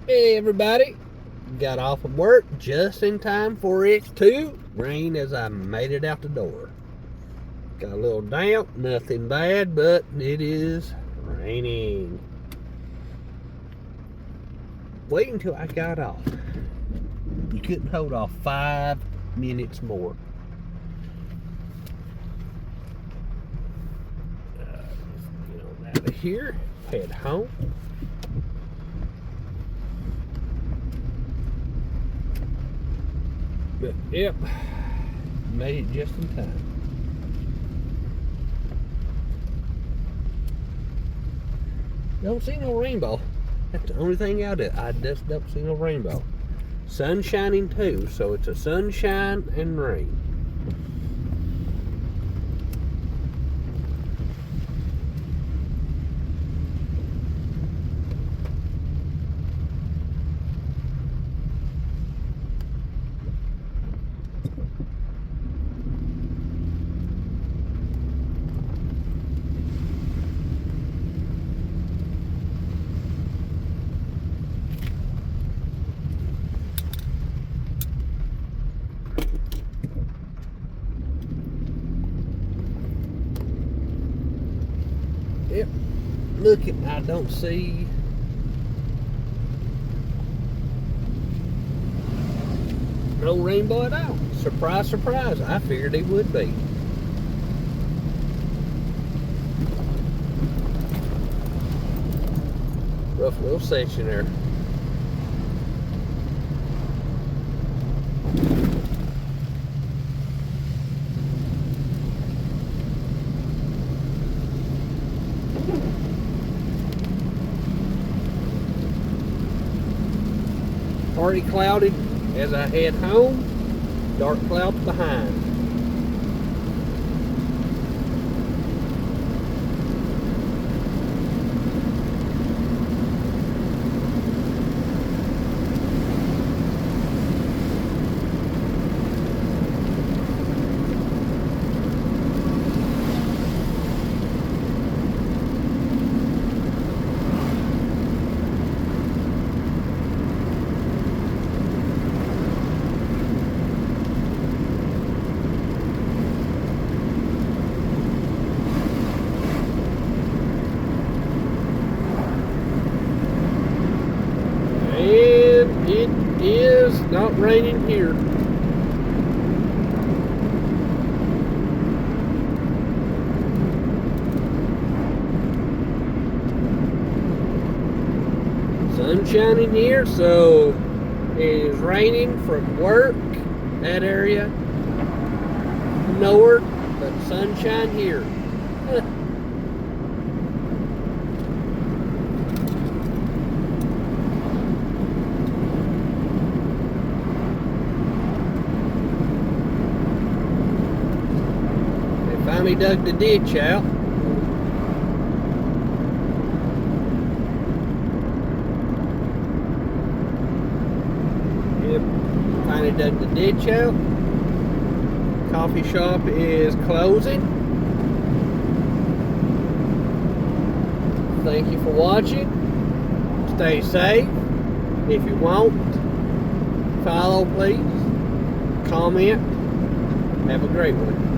Hey everybody, got off of work just in time for it to rain as I made it out the door. Got a little damp, nothing bad, but it is raining. Wait until I got off. You couldn't hold off 5 minutes more. Get on out of here, head home. But yep, made it just in time. Don't see no rainbow. That's the only thing out there. I just don't see no rainbow. Sun shining too, so it's a sunshine and rain. Yep. Looking, I don't see no rainbow at all. Surprise, surprise. I figured it would be. Rough little section there. Already clouded as I head home. Dark clouds behind. And it is not raining here. Sun shining here, so it is raining from work, that area, north, but sunshine here. They finally dug the ditch out. Yep, finally dug the ditch out. Coffee shop is closing. Thank you for watching. Stay safe. If you want, follow please. Comment. Have a great one.